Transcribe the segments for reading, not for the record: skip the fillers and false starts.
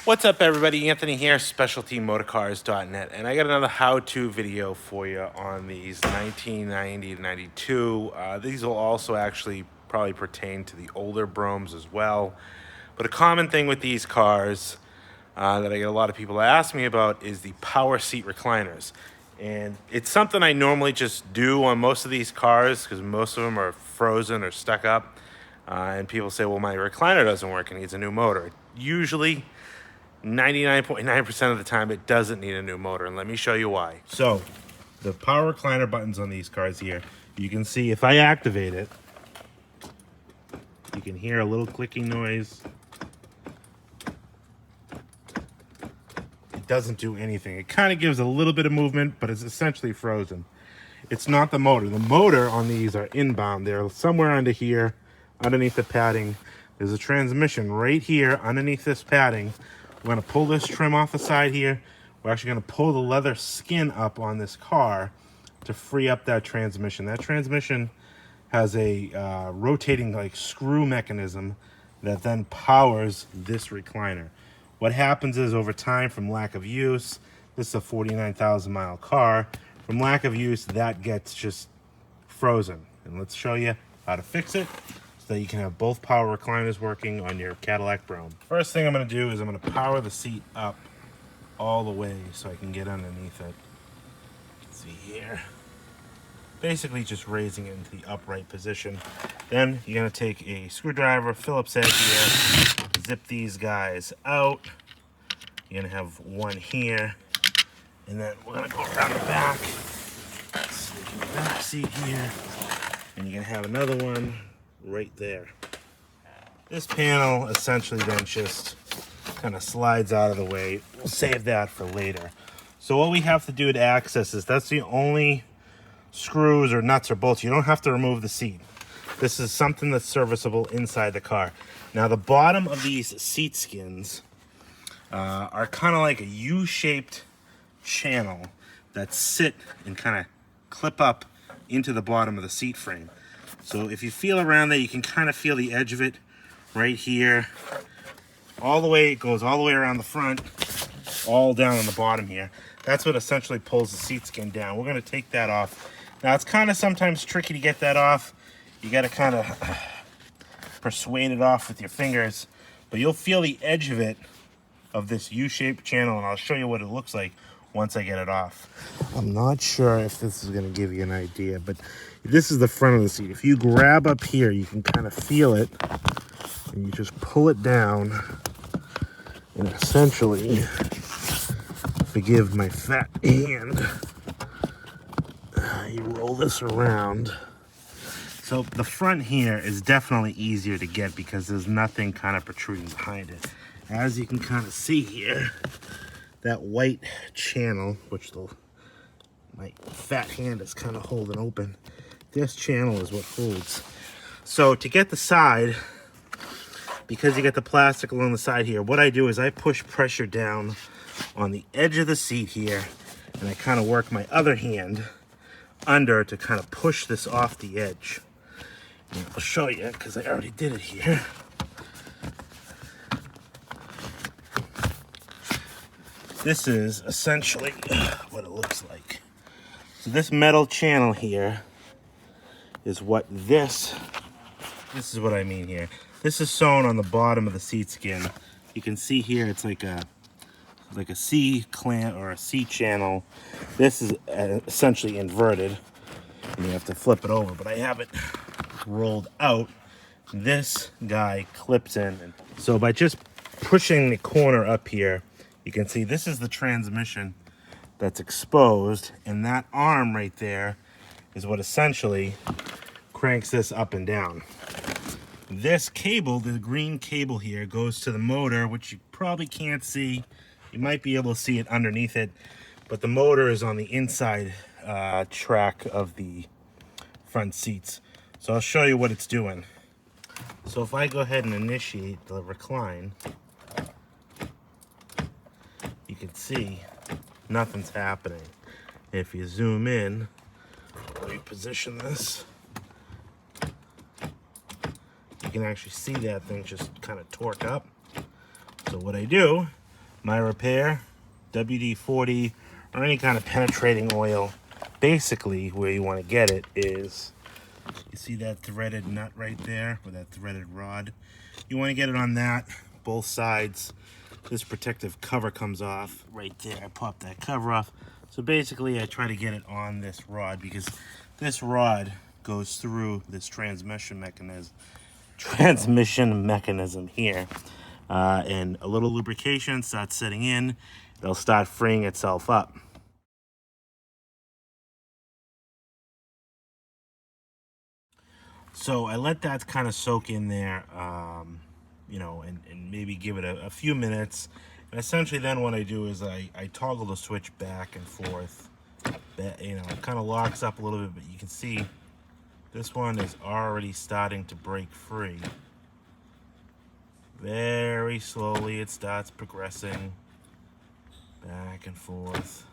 What's up, everybody? Anthony here, specialtymotorcars.net, and I got another how-to video for you on these 1990 to 92. These will also actually probably pertain to the older Broughams as well. But a common thing with these cars that I get a lot of people to ask me about is the power seat recliners. And it's something I normally just do on most of these cars because most of them are frozen or stuck up. And people say, well, my recliner doesn't work, it needs a new motor. Usually, 99.9% of the time, it doesn't need a new motor, and let me show you why. So, the power recliner buttons on these cars here, you can see if I activate it, you can hear a little clicking noise. It doesn't do anything. It kind of gives a little bit of movement, but it's essentially frozen. It's not the motor. The motor on these are inbound. They're somewhere under here, underneath the padding. There's a transmission right here underneath this padding. We're going to pull this trim off the side here. We're actually going to pull the leather skin up on this car to free up that transmission. That transmission has a rotating like screw mechanism that then powers this recliner. What happens is over time, from lack of use, this is a 49,000 mile car, from lack of use, that gets just frozen. And let's show you how to fix it, so that you can have both power recliners working on your Cadillac Brougham. First thing I'm going to do is I'm going to power the seat up all the way so I can get underneath it. Let's see here. Basically just raising it into the upright position. Then you're going to take a screwdriver, Phillips head here, zip these guys out. You're going to have one here, and then we're going to go around the back. Sneak the back seat here, and you're going to have another one right there. This panel essentially then just kind of slides out of the way. We'll save that for later. So what we have to do to access this, that's the only screws or nuts or bolts. You don't have to remove the seat. This is something that's serviceable inside the car. Now the bottom of these seat skins are kind of like a U-shaped channel that sit and kind of clip up into the bottom of the seat frame. So if you feel around there, you can kind of feel the edge of it right here. All the way, it goes all the way around the front, all down on the bottom here. That's what essentially pulls the seat skin down. We're going to take that off. Now, it's kind of sometimes tricky to get that off. You got to kind of persuade it off with your fingers. But you'll feel the edge of it, of this U-shaped channel, and I'll show you what it looks like once I get it off. I'm not sure if this is going to give you an idea, but this is the front of the seat. If you grab up here, you can kind of feel it, and you just pull it down, and essentially, forgive my fat hand, you roll this around. So the front here is definitely easier to get because there's nothing kind of protruding behind it. As you can kind of see here, that white channel, which my fat hand is kind of holding open, this channel is what holds. So to get the side, because you get the plastic along the side here, what I do is I push pressure down on the edge of the seat here, and I kind of work my other hand under to kind of push this off the edge. And I'll show you because I already did it here. This is essentially what it looks like. So this metal channel here is what this is what I mean here. This is sewn on the bottom of the seat skin. You can see here it's like a C clamp or a C channel. This is essentially inverted, and you have to flip it over, but I have it rolled out. This guy clips in. So by just pushing the corner up here, you can see this is the transmission that's exposed, and that arm right there is what essentially cranks this up and down. This cable, the green cable here, goes to the motor, which you probably can't see. You might be able to see it underneath it, but the motor is on the inside track of the front seats. So I'll show you what it's doing. So if I go ahead and initiate the recline, you can see nothing's happening. If you zoom in, reposition this, you can actually see that thing just kind of torque up. So what I do My repair, WD-40 or any kind of penetrating oil. Basically, where you want to get it is, you see that threaded nut right there, or that threaded rod? You want to get it on that, both sides. This protective cover comes off right there. I pop that cover off. So basically, I try to get it on this rod because this rod goes through this transmission mechanism here. And a little lubrication starts setting in. It'll start freeing itself up. So I let that kind of soak in there, you know, and maybe give it a few minutes. And essentially then what I do is I toggle the switch back and forth. You know, it kind of locks up a little bit, but you can see this one is already starting to break free. Very slowly it starts progressing back and forth.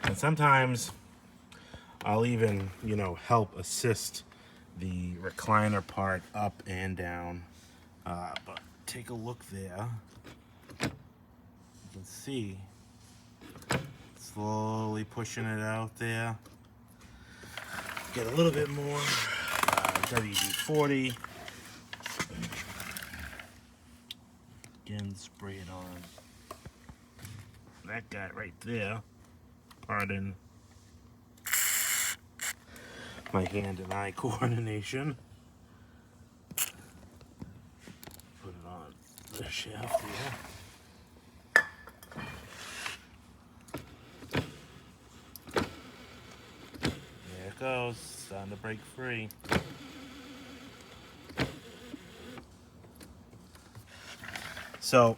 And sometimes I'll even, you know, help assist the recliner part up and down. But take a look there. You can see slowly pushing it out there. Get a little bit more WD-40. Again, spray it on. That guy right there. Pardon my hand and eye coordination. Put it on the shaft here. There it goes, starting to break free. So,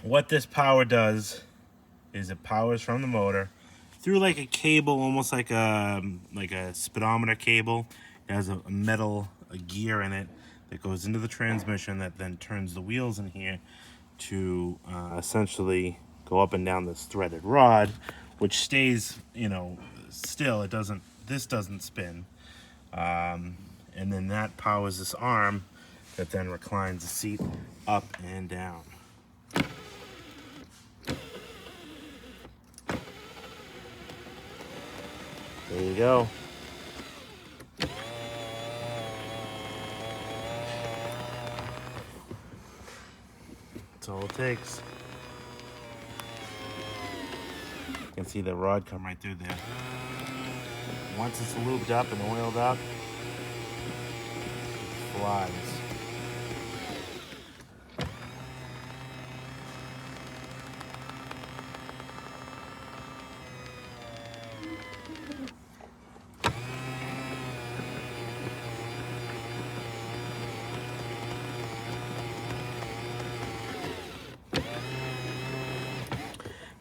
what this power does is it powers from the motor through like a cable, almost like a speedometer cable. It has a metal gear in it that goes into the transmission that then turns the wheels in here to essentially go up and down this threaded rod, which stays, you know, still. It doesn't. This doesn't spin, and then that powers this arm that then reclines the seat up and down. There you go. That's all it takes. You can see the rod come right through there. Once it's lubed up and oiled up, it flies.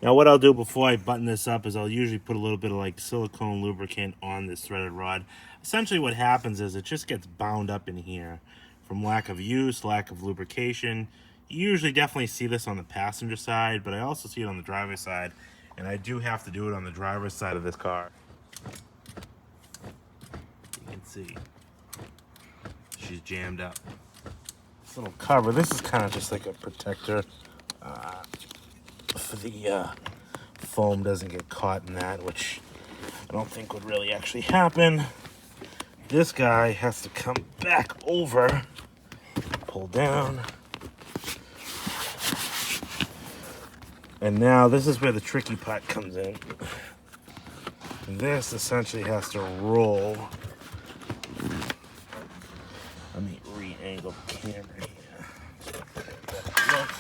Now what I'll do before I button this up is I'll usually put a little bit of like silicone lubricant on this threaded rod. Essentially what happens is it just gets bound up in here from lack of use, lack of lubrication. You usually definitely see this on the passenger side, but I also see it on the driver's side, and I do have to do it on the driver's side of this car. You can see she's jammed up. This little cover, this is kind of just like a protector for the foam doesn't get caught in that, which I don't think would really actually happen. This guy has to come back over, pull down, and now this is where the tricky part comes in. This essentially has to roll. Let me re-angle the camera here. Look.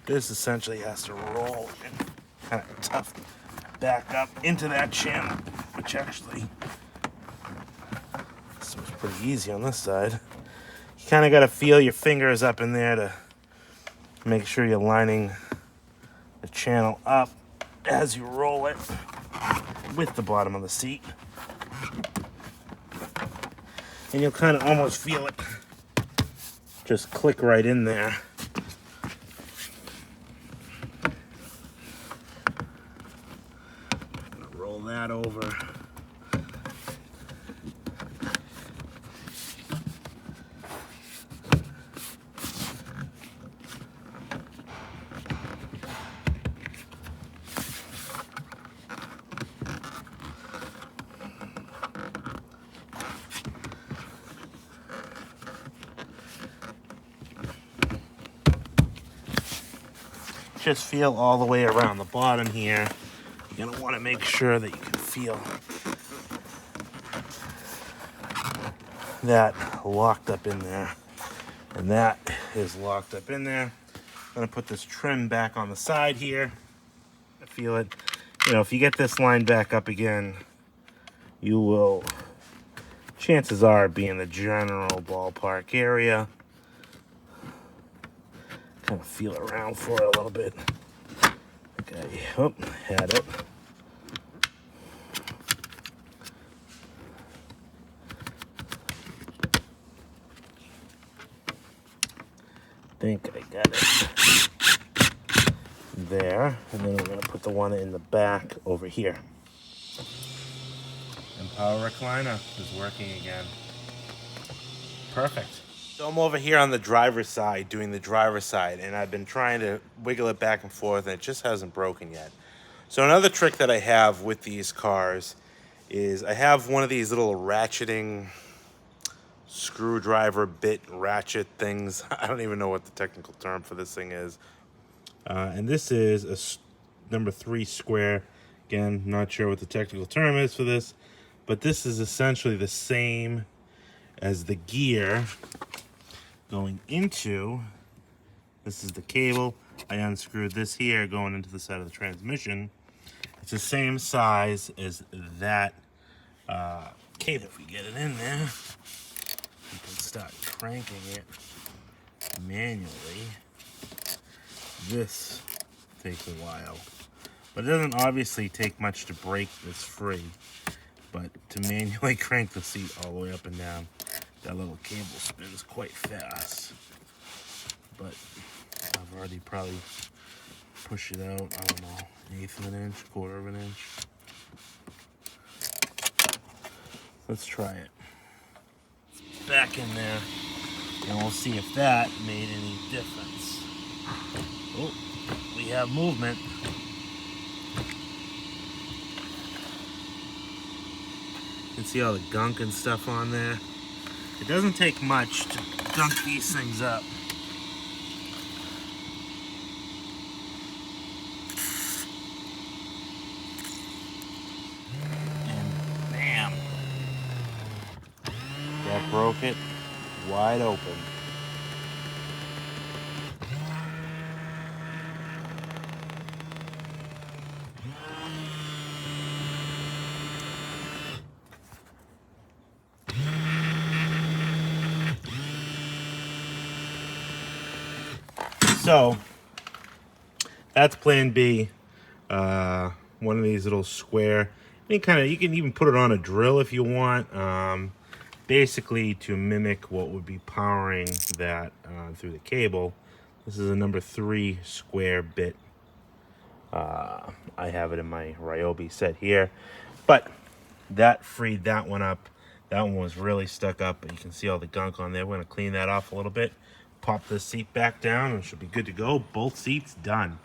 This essentially has to roll and kind of tough back up into that channel, which actually seems pretty easy on this side. You kind of got to feel your fingers up in there to make sure you're lining the channel up as you roll it with the bottom of the seat. And you'll kind of almost feel it just click right in there. That over. just feel all the way around the bottom here. You're going to want to make sure that you can feel that locked up in there. And that is locked up in there. I'm going to put this trim back on the side here. I feel it. You know, if you get this line back up again, you will, chances are, be in the general ballpark area. Kind of feel around for it a little bit. Okay, oh, had it. Think I got it there, and then we're going to put the one in the back over here. And power recliner is working again. Perfect. So I'm over here on the driver's side doing the driver's side, and I've been trying to wiggle it back and forth, and it just hasn't broken yet. So another trick that I have with these cars is I have one of these little ratcheting screwdriver bit ratchet things. I don't even know what the technical term for this thing is. And this is a number 3 square. Again, not sure what the technical term is for this, but this is essentially the same as the gear going into. This is the cable. I unscrewed this here going into the side of the transmission. It's the same size as that cable. If we get it in there, we can start cranking it manually. This takes a while, but it doesn't obviously take much to break this free. But to manually crank the seat all the way up and down, that little cable spins quite fast. But I've already probably pushed it out, I don't know, 1/8 of an inch, 1/4 of an inch. Let's try it. Back in there, and we'll see if that made any difference. Oh, we have movement. You can see all the gunk and stuff on there. It doesn't take much to gunk these things up. And bam! That broke it wide open. So that's plan B. One of these little square. You can even put it on a drill if you want. Basically to mimic what would be powering that through the cable. This is a number 3 square bit. I have it in my Ryobi set here, but that freed that one up. That one was really stuck up, but you can see all the gunk on there. We're going to clean that off a little bit. Pop this seat back down and it should be good to go. Both seats done.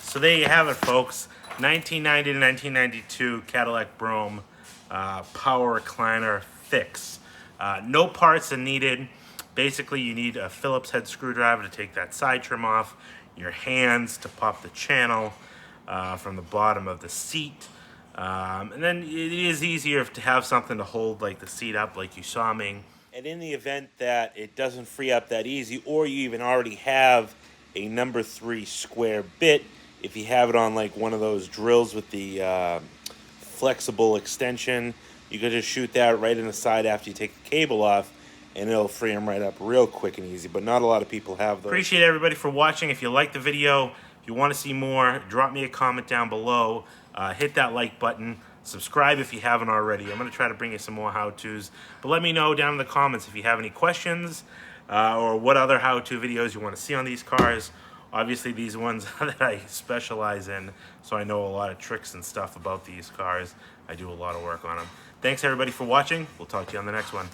So there you have it, folks. 1990 to 1992 Cadillac Brougham power recliner fix. No parts are needed. Basically, you need a Phillips head screwdriver to take that side trim off, your hands to pop the channel from the bottom of the seat. And then it is easier to have something to hold like the seat up like you saw me. And in the event that it doesn't free up that easy, or you even already have a number 3 square bit, if you have it on like one of those drills with the flexible extension, you can just shoot that right in the side after you take the cable off, and it'll free them right up real quick and easy. But not a lot of people have those. Appreciate everybody for watching. If you liked the video, if you want to see more, drop me a comment down below. Hit that like button. Subscribe if you haven't already. I'm going to try to bring you some more how-tos. But let me know down in the comments if you have any questions or what other how-to videos you want to see on these cars. Obviously, these ones that I specialize in, so I know a lot of tricks and stuff about these cars. I do a lot of work on them. Thanks, everybody, for watching. We'll talk to you on the next one.